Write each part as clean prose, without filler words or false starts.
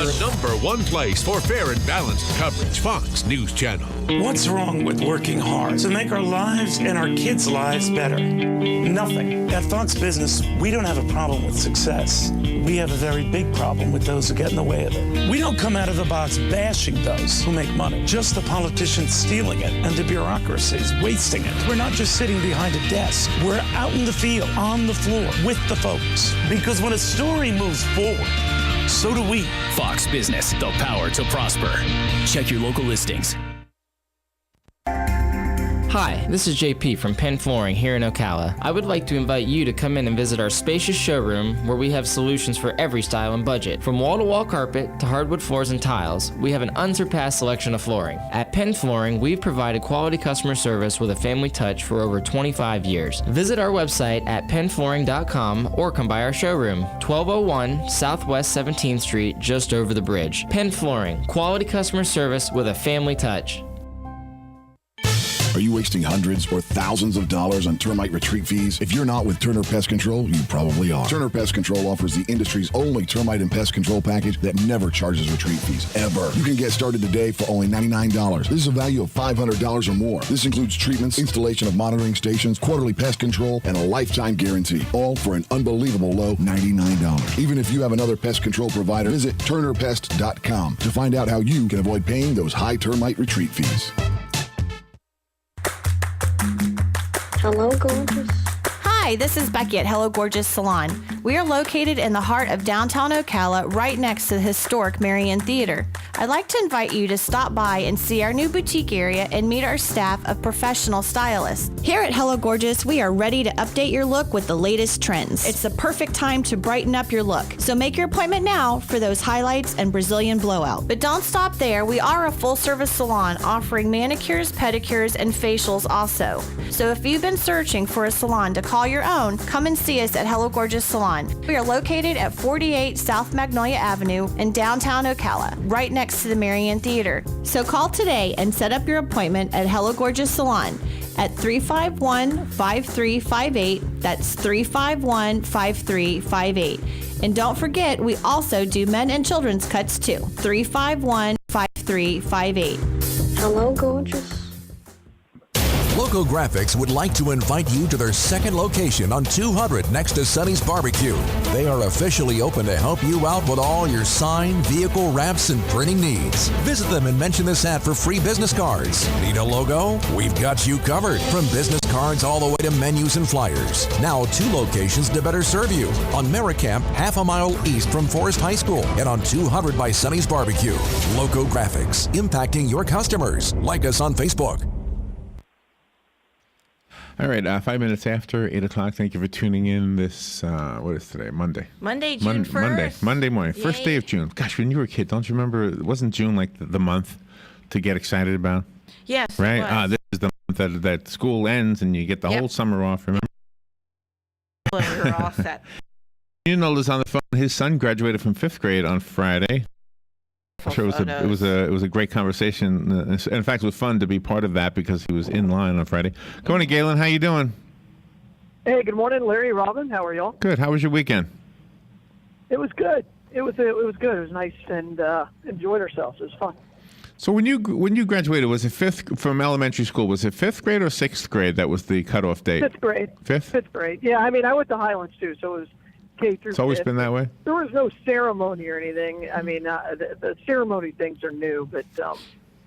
The number one place for fair and balanced coverage, Fox News Channel. What's wrong with working hard to make our lives and our kids' lives better? Nothing. At Fox Business, we don't have a problem with success. We have a very big problem with those who get in the way of it. We don't come out of the box bashing those who make money, just the politicians stealing it and the bureaucracies wasting it. We're not just sitting behind a desk. We're out in the field, on the floor, with the folks. Because when a story moves forward, so do we. Fox Business, the power to prosper. Check your local listings. Hi, this is JP from Penn Flooring here in Ocala. I would like to invite you to come in and visit our spacious showroom where we have solutions for every style and budget. From wall-to-wall carpet to hardwood floors and tiles, we have an unsurpassed selection of flooring. At Penn Flooring, we've provided quality customer service with a family touch for over 25 years. Visit our website at pennflooring.com or come by our showroom, 1201 Southwest 17th Street, just over the bridge. Penn Flooring, quality customer service with a family touch. Are you wasting hundreds or thousands of dollars on termite retreat fees? If you're not with Turner Pest Control, you probably are. Turner Pest Control offers the industry's only termite and pest control package that never charges retreat fees, ever. You can get started today for only $99. This is a value of $500 or more. This includes treatments, installation of monitoring stations, quarterly pest control, and a lifetime guarantee, all for an unbelievable low $99. Even if you have another pest control provider, visit turnerpest.com to find out how you can avoid paying those high termite retreat fees. Hello, gorgeous. Hi, this is Becky at Hello Gorgeous Salon. We are located in the heart of downtown Ocala, right next to the historic Marion Theater. I'd like to invite you to stop by and see our new boutique area and meet our staff of professional stylists. Here at Hello Gorgeous, we are ready to update your look with the latest trends. It's the perfect time to brighten up your look, so make your appointment now for those highlights and Brazilian blowout. But don't stop there. We are a full-service salon offering manicures, pedicures, and facials also. So if you've been searching for a salon to call your own, come and see us at Hello Gorgeous Salon. We are located at 48 South Magnolia Avenue in downtown Ocala, right next to the Marion Theater. So call today and set up your appointment at Hello Gorgeous Salon at 351-5358. That's 351-5358. And don't forget, we also do men and children's cuts too. 351-5358. Hello, gorgeous. Loco Graphics would like to invite you to their second location on 200 next to Sonny's Barbecue. They are officially open to help you out with all your sign, vehicle wraps, and printing needs. Visit them and mention this ad for free business cards. Need a logo? We've got you covered. From business cards all the way to menus and flyers. Now 2 locations to better serve you. On Merricamp, half a mile east from Forest High School, and on 200 by Sonny's Barbecue. Loco Graphics, impacting your customers. Like us on Facebook. All right, 5 minutes after 8 o'clock. Thank you for tuning in this, what is today? Monday, June 1st. Monday morning. Yay. First day of June. Gosh, when you were a kid, don't you remember, wasn't June like the month to get excited about? Yes, right? This is the month that school ends and you get the whole summer off, remember? We're all set. Unold is on the phone. His son graduated from 5th grade on Friday. I'm sure it was a great conversation. In fact, it was fun to be part of that because he was in line on Friday. Good morning, Galen. How you doing? Hey, good morning, Larry, Robin. How are y'all? Good. How was your weekend? It was good. It was good. It was nice and enjoyed ourselves. It was fun. So when you graduated, was it from elementary school? Was it 5th grade or 6th grade that was the cutoff date? 5th grade. 5th? 5th grade. Yeah, I mean, I went to Highlands too, so it was K through It's always 5th. been that way? There was no ceremony or anything. I mean, the ceremony things are new, but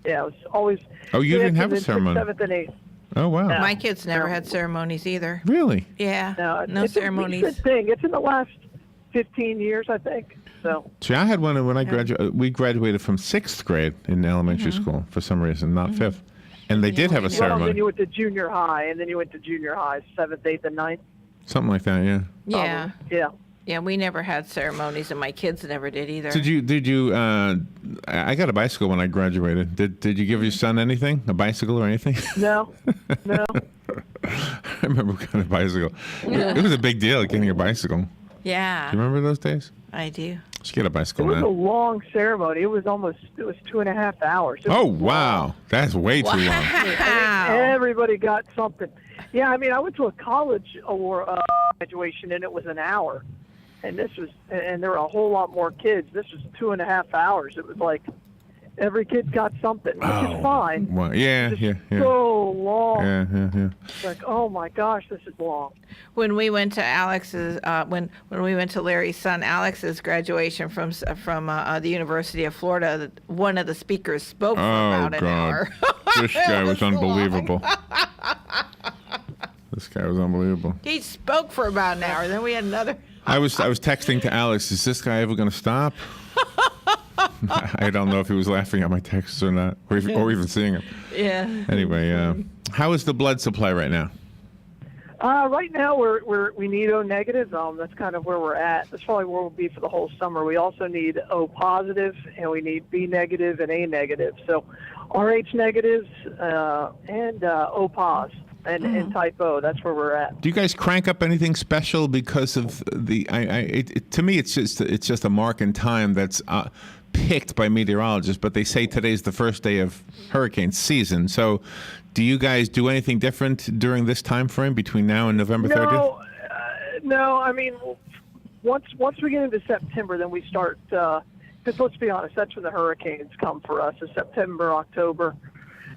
yeah, it was always. Oh, you didn't have a ceremony? 7th and 8th. Oh, wow. No. My kids never had ceremonies either. Really? Yeah. No it's ceremonies. It's a good thing. It's in the last 15 years, I think. So. See, I had one when I graduated. We graduated from 6th grade in elementary school for some reason, not 5th. And they did have a ceremony. Well, then you went to junior high, and then you went to junior high, 7th, 8th, and 9th. Something like that, yeah. Yeah. Yeah. Yeah, we never had ceremonies, and my kids never did either. Did you? I got a bicycle when I graduated. Did you give your son anything? A bicycle or anything? No. I remember we got a bicycle. It was a big deal getting a bicycle. Yeah. Do you remember those days? I do. Should get a bicycle now. It was now. a long ceremony. It was 2.5 hours. Oh, wow. That's way too long. I mean, everybody got something. Yeah, I mean, I went to a college graduation, and it was an hour. and there were a whole lot more kids. This was 2.5 hours. It was like every kid got something, which is fine. Well, yeah. So long. Yeah. It's like, oh my gosh, this is long. When we went to Alex's, when we went to Larry's son Alex's graduation from the University of Florida, one of the speakers spoke for about an hour. This guy was unbelievable. This guy was unbelievable. He spoke for about an hour. Then we had another. I was texting to Alex, is this guy ever going to stop? I don't know if he was laughing at my texts or not, or even seeing him. Yeah. Anyway, how is the blood supply right now? Right now, we need O negative. That's kind of where we're at. That's probably where we'll be for the whole summer. We also need O positive, and we need B negative and A negative. So RH negatives and O pos and type O. That's where we're at. Do you guys crank up anything special because of the? To me, it's just a mark in time that's picked by meteorologists, but they say today's the first day of hurricane season. So do you guys do anything different during this time frame between now and November 30th? No. I mean, once we get into September, then we start, because let's be honest, that's when the hurricanes come for us, is September, October.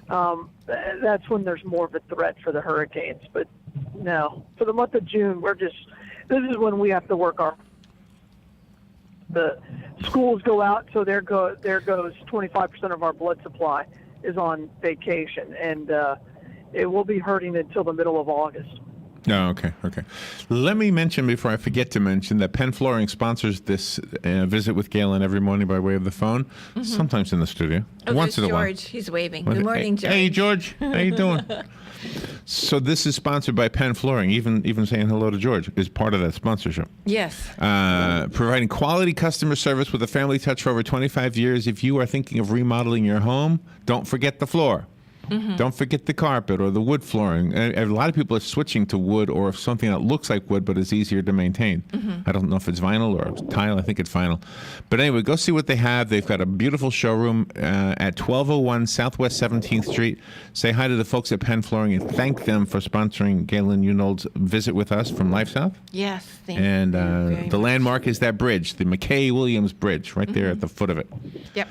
That's when there's more of a threat for the hurricanes. But no, for the month of June, this is when we have to work the schools go out, so there goes 25% of our blood supply is on vacation, and it will be hurting until the middle of August. Oh, okay. Let me mention, before I forget to mention, that Penn Flooring sponsors this visit with Galen every morning by way of the phone, sometimes in the studio. Once in a while. George, he's waving. Good morning, George. Hey, George. How you doing? So this is sponsored by Penn Flooring. Even saying hello to George is part of that sponsorship. Yes. Providing quality customer service with a family touch for over 25 years. If you are thinking of remodeling your home, don't forget the floor. Don't forget the carpet or the wood flooring. A lot of people are switching to wood or something that looks like wood but is easier to maintain. I don't know if it's vinyl or tile. I think it's vinyl. But anyway, go see what they have. They've got a beautiful showroom at 1201 Southwest 17th Street. Say hi to the folks at Penn Flooring and thank them for sponsoring Galen Unold's visit with us from LifeSouth. Yes, thank and you. And the landmark is that bridge, the McKay-Williams Bridge, right there at the foot of it. Yep.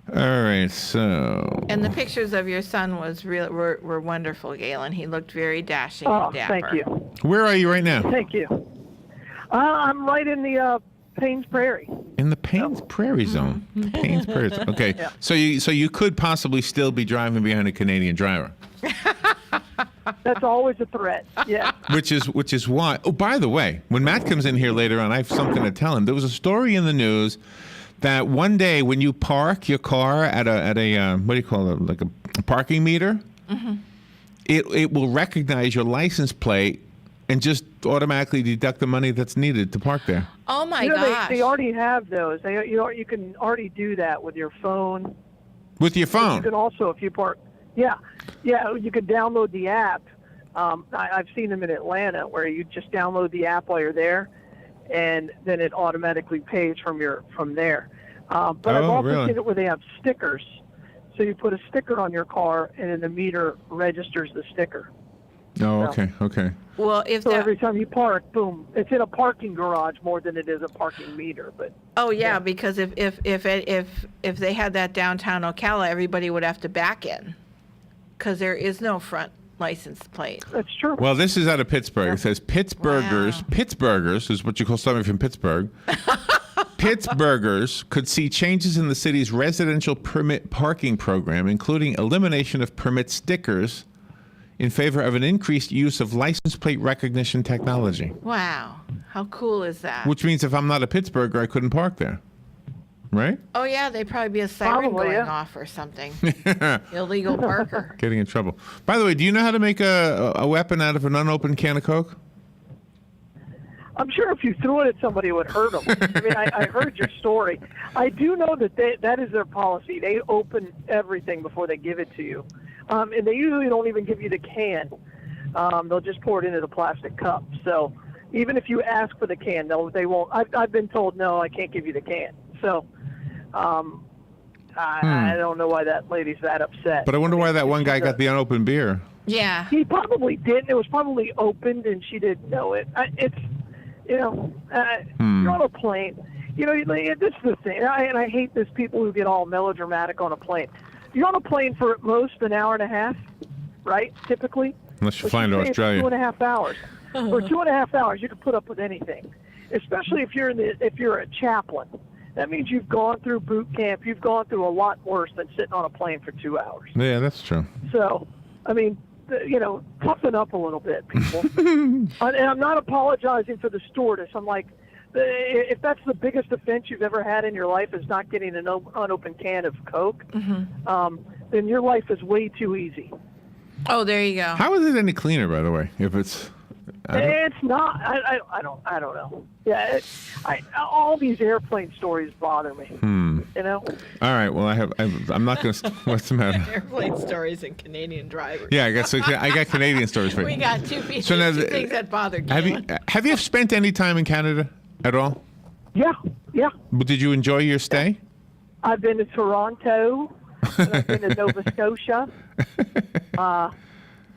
All right, so. And the pictures of your son were wonderful, Galen. He looked very dashing and dapper. Thank you. Where are you right now? Thank you. I'm right in the Paynes Prairie. In the Paynes Prairie zone. Paynes Prairie zone. Okay, yeah. So you could possibly still be driving behind a Canadian driver. That's always a threat. Yeah. Which is why. Oh, by the way, when Matt comes in here later on, I have something to tell him. There was a story in the news that one day when you park your car at a what do you call it, like a parking meter, it will recognize your license plate and just automatically deduct the money that's needed to park there. Oh my gosh! They already have those. You can already do that with your phone. With your phone. You can also, if you park, yeah, you can download the app. I've seen them in Atlanta where you just download the app while you're there, and then it automatically pays from there. But I've also seen it where they have stickers. So you put a sticker on your car, and then the meter registers the sticker. Oh, okay. Well, every time you park, boom, it's in a parking garage more than it is a parking meter. But because if they had that downtown Ocala, everybody would have to back in, because there is no front license plate. That's true. Well, this is out of Pittsburgh. It says Pittsburghers. Wow. Pittsburghers is what you call somebody from Pittsburgh. Pittsburghers could see changes in the city's residential permit parking program, including elimination of permit stickers in favor of an increased use of license plate recognition technology. Wow. How cool is that? Which means if I'm not a Pittsburgher, I couldn't park there. Right? Oh, yeah. They'd probably be a siren going off or something. Illegal parker. Getting in trouble. By the way, do you know how to make a weapon out of an unopened can of Coke? I'm sure if you threw it at somebody, it would hurt them. I mean, I heard your story. I do know that that is their policy. They open everything before they give it to you. And they usually don't even give you the can. They'll just pour it into the plastic cup. So even if you ask for the can, they won't. I've been told, no, I can't give you the can. So I don't know why that lady's that upset. But I wonder why that one guy got the unopened beer. Yeah. He probably didn't. It was probably opened and she didn't know it. You're on a plane. This is the thing, and I hate this people who get all melodramatic on a plane. You're on a plane for at most an hour and a half, right? Typically. Unless you fly to Australia. 2.5 hours. For 2.5 hours, you can put up with anything, especially if you're a chaplain. That means you've gone through boot camp. You've gone through a lot worse than sitting on a plane for 2 hours. Yeah, that's true. So, I mean, toughen up a little bit, people. And I'm not apologizing for the stewardess. I'm like, if that's the biggest offense you've ever had in your life is not getting an unopened can of Coke, then your life is way too easy. Oh, there you go. How is it any cleaner, by the way? If it's not. I don't know. Yeah, all these airplane stories bother me. All right. Well, I'm not going to. What's the matter? Airplane stories and Canadian drivers. Yeah, I got Canadian stories for you. We got two things that bother Galen. Have you spent any time in Canada at all? Yeah. Did you enjoy your stay? I've been to Toronto. And I've been to Nova Scotia.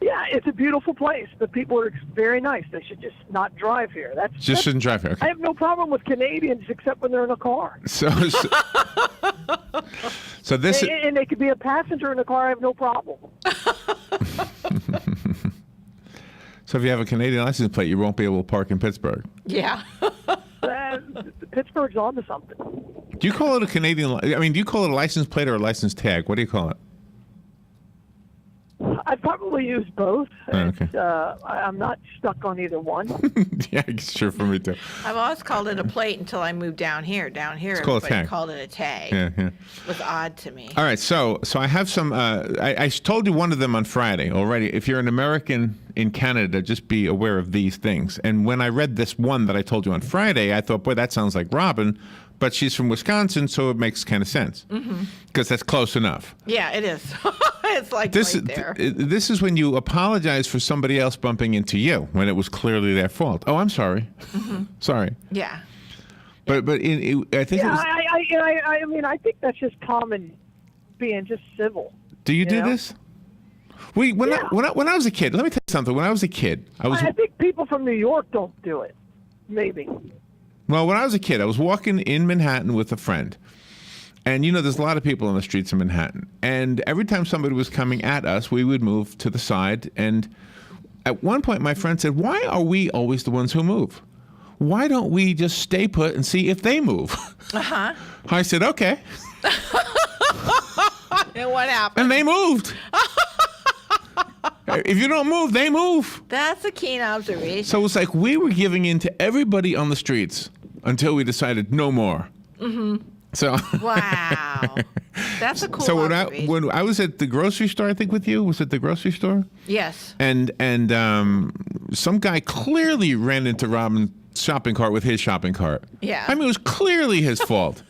Yeah, it's a beautiful place. The people are very nice. They should just not drive here. Shouldn't drive here. Okay. I have no problem with Canadians except when they're in a car. So this and they could be a passenger in a car. I have no problem. So if you have a Canadian license plate, you won't be able to park in Pittsburgh. Yeah. Pittsburgh's onto something. Do you call it a Canadian? Do you call it a license plate or a license tag? What do you call it? I'd probably use both. Okay. I'm not stuck on either one. Yeah, sure, for me too. I've always called it a plate until I moved down here. Down here, everybody called it a tag. Yeah. It was odd to me. All right, so I have some. I told you one of them on Friday already. If you're an American in Canada, just be aware of these things. And when I read this one that I told you on Friday, I thought, boy, that sounds like Robin. But she's from Wisconsin, so it makes kind of sense. Because that's close enough. Yeah, it is. It's like this right there. This is when you apologize for somebody else bumping into you when it was clearly their fault. Oh, I'm sorry. Sorry. Yeah. But I think. Yeah, I think that's just common, being just civil. Do you do this? When I was a kid, let me tell you something. When I was a kid, I think people from New York don't do it. Maybe. Well, when I was a kid, I was walking in Manhattan with a friend. And, there's a lot of people on the streets of Manhattan. And every time somebody was coming at us, we would move to the side. And at one point, my friend said, why are we always the ones who move? Why don't we just stay put and see if they move? I said, okay. And what happened? And they moved. If you don't move, they move. That's a keen observation. So it's like we were giving in to everybody on the streets until we decided no more. So wow, that's a cool. So observation. when I was at the grocery store, I think with you, was it the grocery store? Yes. And some guy clearly ran into Robin's shopping cart with his shopping cart. Yeah. I mean, it was clearly his fault.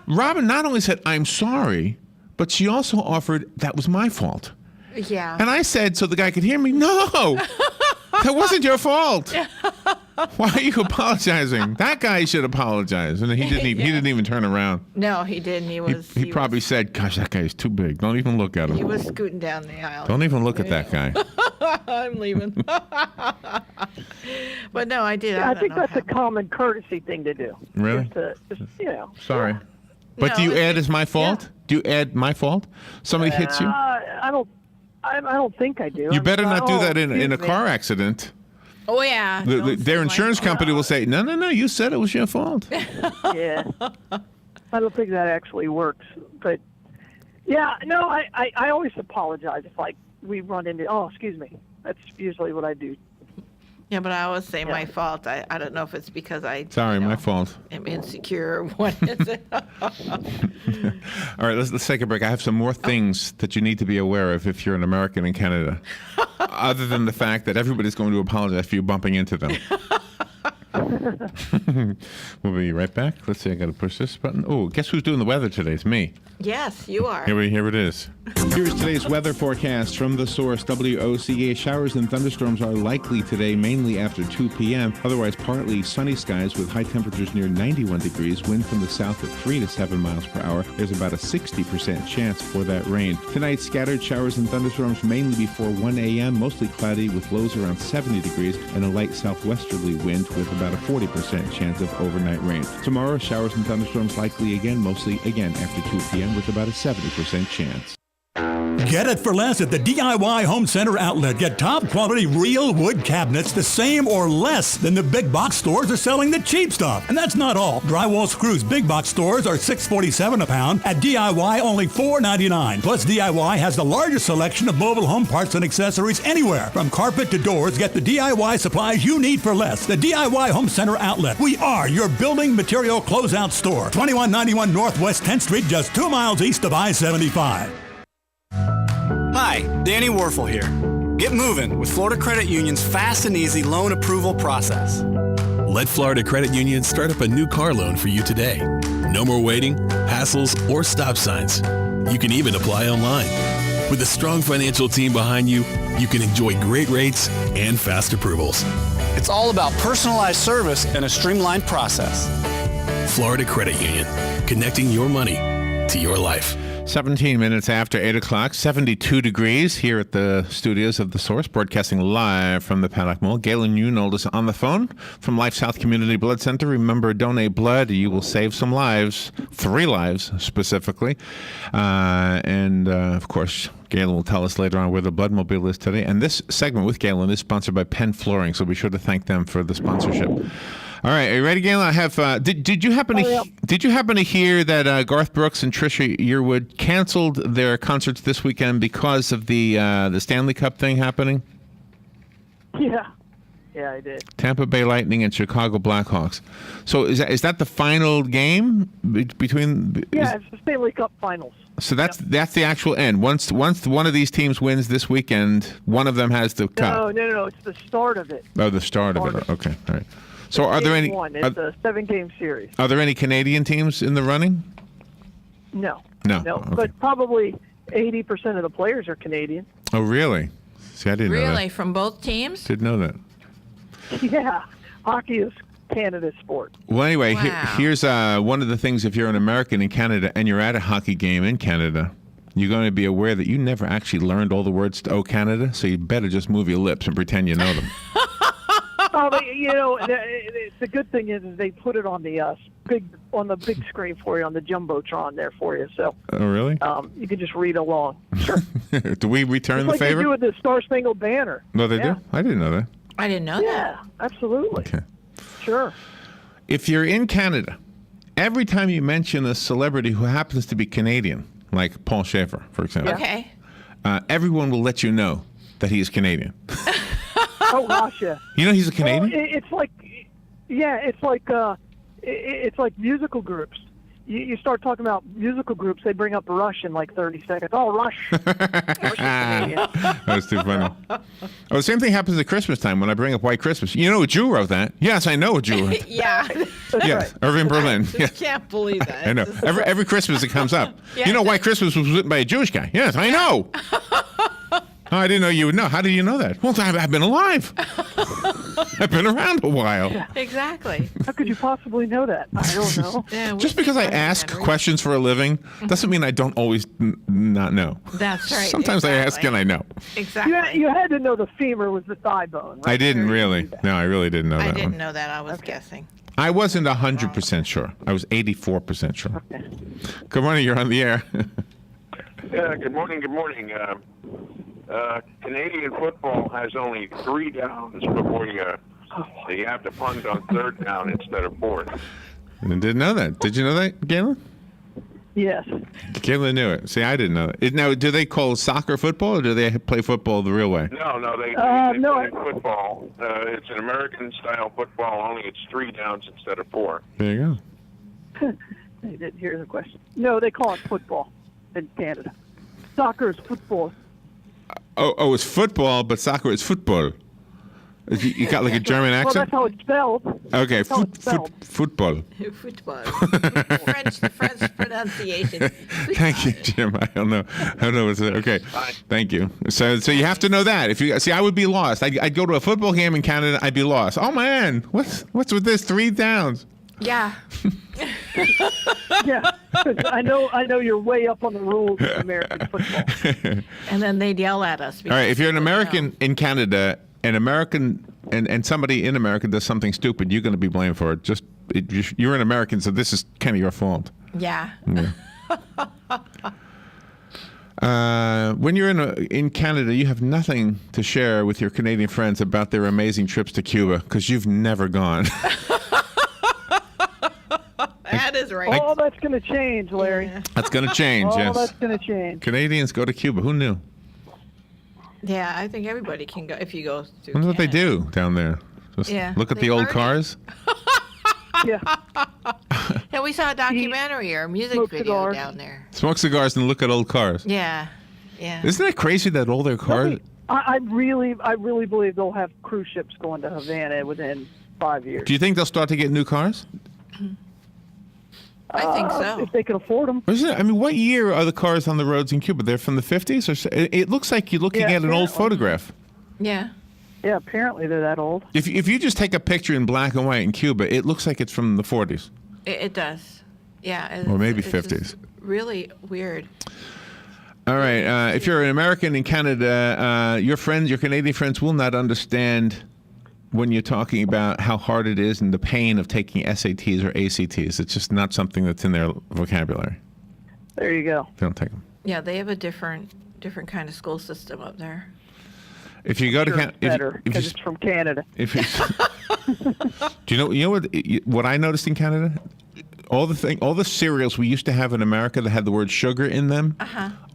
Robin not only said I'm sorry, but she also offered that was my fault. Yeah. And I said, so the guy could hear me, no, that wasn't your fault. Why are you apologizing? That guy should apologize. And he didn't even turn around. No, he didn't. He probably said, gosh, that guy is too big. Don't even look at him. He was scooting down the aisle. Don't even look at that guy. I'm leaving. But no, I did. I think that's a common courtesy thing to do. Really? Sorry. Yeah. But do you add as my fault? Yeah. Do you add my fault? Somebody hits you? I don't think I do. You better not do that in a car accident. Oh, yeah. Their insurance company will say, no, you said it was your fault. Yeah. I don't think that actually works. But, yeah, no, I always apologize if, we run into, excuse me. That's usually what I do. Yeah, but I always say my fault. I don't know if it's because Sorry, my fault. I'm insecure or what is it? All right, let's take a break. I have some more things that you need to be aware of if you're an American in Canada, other than the fact that everybody's going to apologize for you bumping into them. We'll be right back. Let's see, I got to push this button. Oh, guess who's doing the weather today? It's me. Yes, you are. Here it is. Here's today's weather forecast from the source, WOCA. Showers and thunderstorms are likely today, mainly after 2 p.m. Otherwise, partly sunny skies with high temperatures near 91 degrees. Wind from the south at 3 to 7 miles per hour. There's about a 60% chance for that rain. Tonight, scattered showers and thunderstorms mainly before 1 a.m. Mostly cloudy with lows around 70 degrees and a light southwesterly wind with about a 40% chance of overnight rain. Tomorrow, showers and thunderstorms likely again, mostly again after 2 p.m. with about a 70% chance. Get it for less at the DIY Home Center outlet. Get top quality real wood cabinets the same or less than the big box stores are selling the cheap stuff. And that's not all. Drywall screws big box stores are $6.47 a pound. At DIY, only $4.99. Plus, DIY has the largest selection of mobile home parts and accessories anywhere. From carpet to doors, get the DIY supplies you need for less. The DIY Home Center outlet. We are your building material closeout store. 2191 Northwest 10th Street, just 2 miles east of I-75. Hi, Danny Warfel here. Get moving with Florida Credit Union's fast and easy loan approval process. Let Florida Credit Union start up a new car loan for you today. No more waiting, hassles, or stop signs. You can even apply online. With a strong financial team behind you, you can enjoy great rates and fast approvals. It's all about personalized service and a streamlined process. Florida Credit Union, connecting your money to your life. 17 minutes after 8 o'clock, 72 degrees here at the studios of The Source, broadcasting live from the Paddock Mall. Galen Unold is on the phone from LifeSouth Community Blood Center. Remember, donate blood. You will save some lives, 3 lives specifically. Of course, Galen will tell us later on where the blood mobile is today. And this segment with Galen is sponsored by Penn Flooring, so be sure to thank them for the sponsorship. All right, are you ready, Galen? I have. Did you happen to hear that Garth Brooks and Trisha Yearwood canceled their concerts this weekend because of the Stanley Cup thing happening? Yeah, I did. Tampa Bay Lightning and Chicago Blackhawks. So is that the final game between? Yeah, it's the Stanley Cup Finals. So that's the actual end. Once one of these teams wins this weekend, one of them has the cup. No. It's the start of it. Oh, the start of it. Okay, all right. So are there any? It's a 7-game series. Are there any Canadian teams in the running? No. Okay. But probably 80% of the players are Canadian. Oh, really? See, I didn't know that. Really, from both teams? Didn't know that. Yeah, hockey is Canada's sport. Well, anyway, Wow. here's one of the things. If you're an American in Canada and you're at a hockey game in Canada, you're going to be aware that you never actually learned all the words to "Oh Canada," so you better just move your lips and pretend you know them. Oh, but, the good thing is they put it on the big screen for you, on the jumbotron there for you. So. Oh, really? You can just read along. Sure. Do we return It's the favor? They do with the Star Spangled Banner. No, they do. I didn't know that. I didn't know that. Yeah, absolutely. Okay. Sure. If you're in Canada, every time you mention a celebrity who happens to be Canadian, like Paul Schaefer, for example, Okay. Everyone will let you know that he is Canadian. Oh gosh, yeah. You know he's a Canadian? Well, it's like musical groups. You start talking about musical groups, they bring up Rush in like 30 seconds. Oh, Rush. That's too funny. Oh, the same thing happens at Christmas time when I bring up White Christmas. You know a Jew wrote that. Yes, I know a Jew wrote that. Yeah. Yes, Irving Berlin. I can't believe that. I know. Every Christmas it comes up. Yeah. You know White Christmas was written by a Jewish guy. Yes, I know. Oh, I didn't know you would know. How did you know that? Well, I've been alive. I've been around a while. Yeah. Exactly. How could you possibly know that? I don't know. Yeah, Just because I ask questions for a living doesn't mean I don't always not know. That's right. Sometimes I ask and I know. Exactly. You had to know the femur was the thigh bone, right? I didn't really. No, I really didn't know that I didn't one. know that. I was guessing. I wasn't 100% sure. I was 84% sure. Okay. Good morning. You're on the air. Good morning. Canadian football has only 3 downs before you have to punt on 3rd down instead of 4th. I didn't know that. Did you know that, Galen? Yes. Galen knew it. See, I didn't know it. Now, do they call soccer football, or do they play football the real way? No, they play football. It's an American-style football, only it's 3 downs instead of 4. There you go. Here's a question. No, they call it football in Canada. Soccer is football. Oh, it's football, but soccer is football. You got like a German accent? Well, that's how it's spelled. Okay, football. Football. The French pronunciation. Thank you, Jim. I don't know what's it. Okay, thank you. So you have to know that. If you see, I would be lost. I'd go to a football game in Canada. I'd be lost. Oh man, what's with this 3 downs? Yeah. Yeah, I know you're way up on the rules of American football. And then they'd yell at us. All right, if you're an American in Canada, an American and somebody in America does something stupid, you're going to be blamed for it. You're an American, so this is kind of your fault. Yeah. When you're in Canada, you have nothing to share with your Canadian friends about their amazing trips to Cuba because you've never gone. That is right. Oh, that's going to change, Larry. That's going to change, yes. Oh, that's going to change. Canadians go to Cuba. Who knew? Yeah, I think everybody can go if you go to Wonder what they do down there. Just look at the old cars. Yeah. Yeah, we saw a documentary or a music video down there. Smoke cigars and look at old cars. Yeah. Yeah. Isn't it crazy that all their cars... I really believe they'll have cruise ships going to Havana within 5 years. Do you think they'll start to get new cars? I think so. If they can afford them. I mean, what year are the cars on the roads in Cuba? They're from the 50s? It looks like you're looking at an old photograph. Yeah. Yeah, apparently they're that old. If you just take a picture in black and white in Cuba, it looks like it's from the 40s. It does. Yeah. Or maybe it's 50s. Really weird. All right. If you're an American in Canada, your Canadian friends will not understand when you're talking about how hard it is and the pain of taking SATs or ACTs. It's just not something that's in their vocabulary. There you go. They don't take them. Yeah, they have a different kind of school system up there. If you go to Canada, better because it's from Canada. Do you know what I noticed in Canada? All the cereals we used to have in America that had the word sugar in them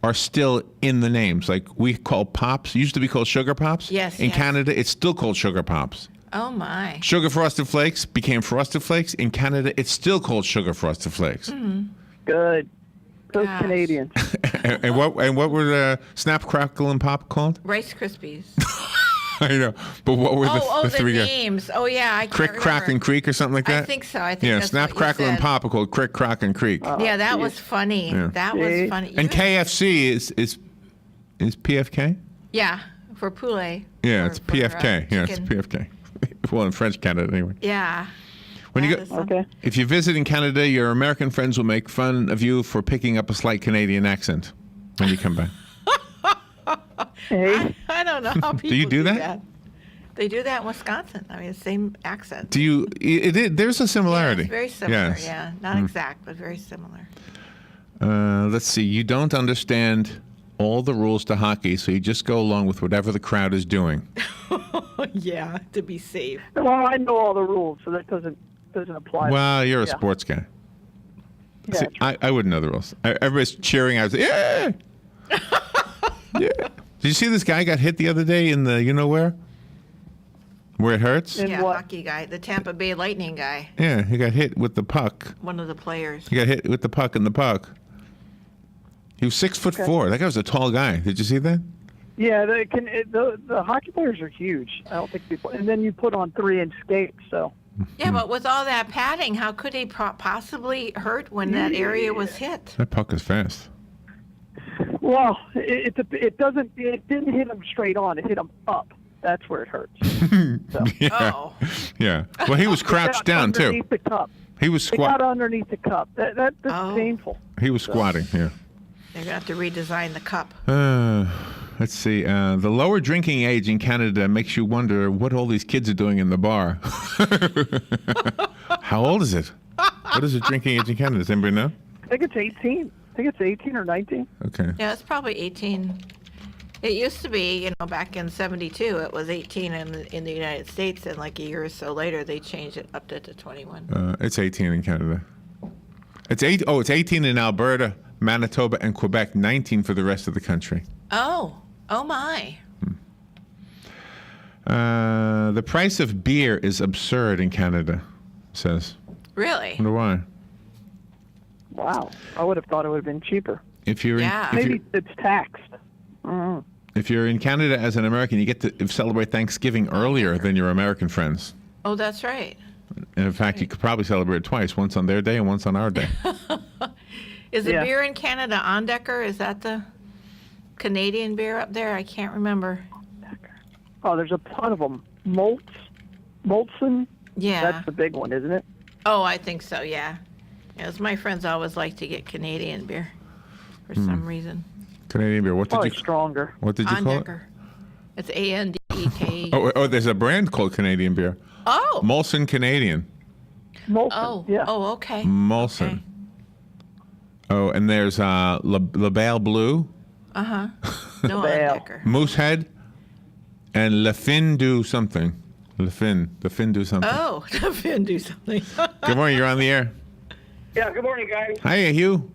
are still in the names. Like we call Pops, used to be called Sugar Pops. Yes. In Canada, it's still called Sugar Pops. Oh my. Sugar Frosted Flakes became Frosted Flakes. In Canada, it's still called Sugar Frosted Flakes. Mm-hmm. Good. Those Canadians. and what were the Snap, Crackle, and Pop called? Rice Krispies. I know, but what were the three names? Oh yeah, I can't Crick, remember. Crack, and Creek or something like that? I think so. I think that's Snap, what Crackle, you and said. Pop are called Crick, Crack, and Creek. Yeah, that was funny. Yeah. That was funny. And KFC is PFK? Yeah, for poulet. Yeah, it's PFK. Yeah, it's PFK. Well, in French Canada, anyway. Yeah. When you go, if you visit in Canada, your American friends will make fun of you for picking up a slight Canadian accent when you come back. I don't know how people do you do that? They do that in Wisconsin. I mean, same accent. Do you? There's a similarity. Yeah, it's very similar. Yes. Yeah, not exact, but very similar. Let's see. You don't understand all the rules to hockey, so you just go along with whatever the crowd is doing. Yeah, to be safe. Well, I know all the rules, so that doesn't apply. Well, you're a sports guy. Yeah, see, I wouldn't know the rules. Everybody's cheering. I was yeah. Yeah. Did you see this guy got hit the other day in the where it hurts? Hockey guy, the Tampa Bay Lightning guy. Yeah, he got hit with the puck. One of the players. He got hit with the puck in the puck. He was 6'4". That guy was a tall guy. Did you see that? Yeah, the hockey players are huge. I don't think people. And then you put on 3-inch skates, so. Yeah, but with all that padding, how could he possibly hurt when that area was hit? That puck is fast. Well, it didn't hit him straight on. It hit him up. That's where it hurts. So. Yeah. Yeah. Well, he was crouched down too. Underneath the cup. He was squatting. It got underneath the cup. That's painful. He was squatting. Yeah. They're gonna have to redesign the cup. Let's see. The lower drinking age in Canada makes you wonder what all these kids are doing in the bar. How old is it? What is the drinking age in Canada? Does anybody know? I think it's 18. I think it's 18 or 19. Okay. Yeah, it's probably 18. It used to be, back in 72, it was 18 in the United States, and like a year or so later, they changed it up to 21. It's 18 in Canada. It's 18 in Alberta, Manitoba, and Quebec. 19 for the rest of the country. Oh my. The price of beer is absurd in Canada, it says. Really? I wonder why. Wow. I would have thought it would have been cheaper. Maybe it's taxed. Mm-hmm. If you're in Canada as an American, you get to celebrate Thanksgiving earlier than your American friends. Oh, that's right. And in fact, you could probably celebrate twice, once on their day and once on our day. Is the beer in Canada Ondecker? Is that the Canadian beer up there? I can't remember. Oh, there's a ton of them. Molson? Yeah. That's the big one, isn't it? Oh, I think so, yeah. Yes, my friends always like to get Canadian beer for some reason. Canadian beer. What did Probably you? stronger. What did you call it? It's Andecker. TK. Oh, there's a brand called Canadian beer. Oh. Molson Canadian. Molson. Oh. Yeah. Oh, okay. Molson. Okay. Oh, and there's LaBelle Blue. Uh-huh. No, Decker. Moosehead. And Le Fin do something. Le Fin do something. Oh, Le Fin do something. Good morning. You're on the air. Yeah, good morning, guys. Hiya, Hugh.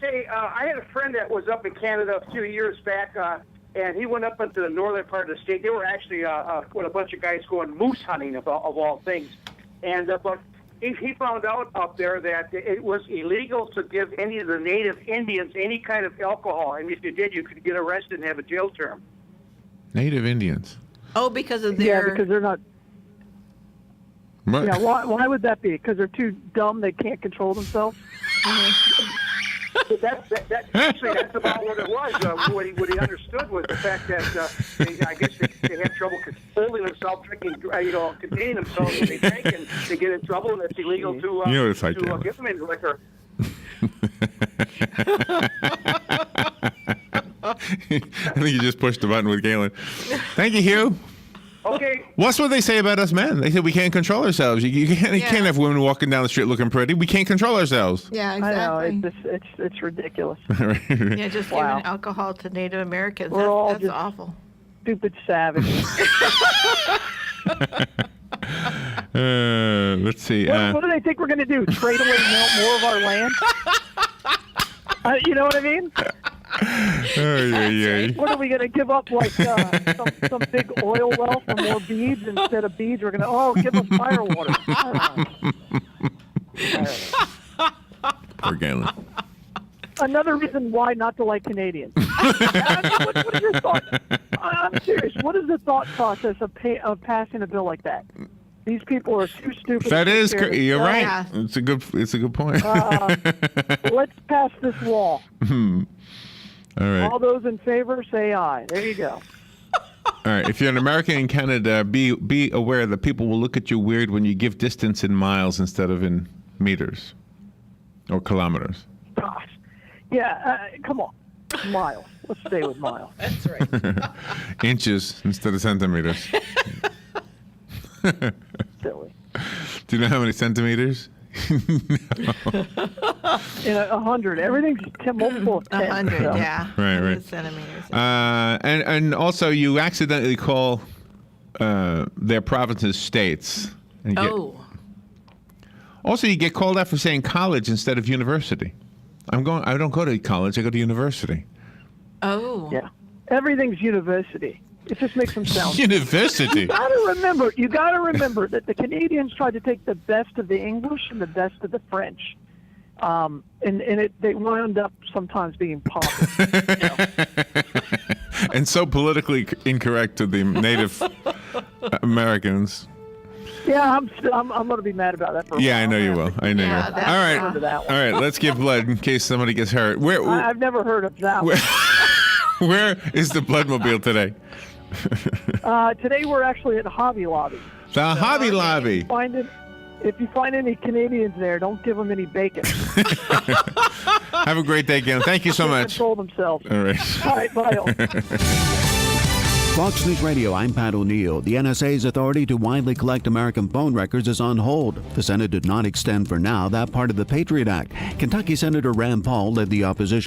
Say, I had a friend that was up in Canada a few years back, and he went up into the northern part of the state. They were actually with a bunch of guys going moose hunting, of all things. And but he found out up there that it was illegal to give any of the native Indians any kind of alcohol. And if you did, you could get arrested and have a jail term. Native Indians. Oh, because of their... Yeah, because they're not... What? Yeah, why would that be? Because they're too dumb, they can't control themselves? Actually, that's about what it was. What he understood was the fact that I guess they have trouble controlling themselves, drinking, containing themselves when they drink, and they get in trouble, and it's illegal to You know what it's like, to give them any liquor. I think you just pushed the button with Galen. Thank you, Hugh. Okay. What's what they say about us men? They say we can't control ourselves. You can't have women walking down the street looking pretty. We can't control ourselves. Yeah, exactly. I know, it's ridiculous. Yeah, just giving alcohol to Native Americans. We're all that's just awful. Stupid savages. Let's see. What do they think we're going to do? Trade away more of our land? You know what I mean? What are we going to give up, like some big oil well for more beads? Instead of beads, we're going to, give us fire water. Poor Galen. Another reason why not to like Canadians. What are your thoughts? I'm serious. What is the thought process of passing a bill like that? These people are too stupid. That is, you're right. Yeah. It's a good point. Let's pass this law. All right. All those in favor, say aye. There you go. All right. If you're an American in Canada, be aware that people will look at you weird when you give distance in miles instead of in meters or kilometers. Gosh. Yeah, come on. Miles. Let's stay with miles. That's right. Inches instead of centimeters. Silly. Do you know how many centimeters? In 100. Everything's multiple of 10. 100, so. yeah. Right. Centimeters. And also you accidentally call their provinces states. And also, you get called out for saying college instead of university. I don't go to college. I go to university. Oh. Yeah. Everything's university. It just makes them sound. University. You got to remember that the Canadians tried to take the best of the English and the best of the French, and they wound up sometimes being popular. And so politically incorrect to the Native Americans. Yeah, I'm going to be mad about that. For a while. I know you will. I know you will. All right. Let's give blood in case somebody gets hurt. I've never heard of that. Where is the Bloodmobile today? Today we're actually at Hobby Lobby. The Hobby Lobby. If you find any Canadians there, don't give them any bacon. Have a great day, Galen. Thank you so much. Control themselves. All right. All right, bye. Fox News Radio, I'm Pat O'Neill. The NSA's authority to widely collect American phone records is on hold. The Senate did not extend for now that part of the Patriot Act. Kentucky Senator Rand Paul led the opposition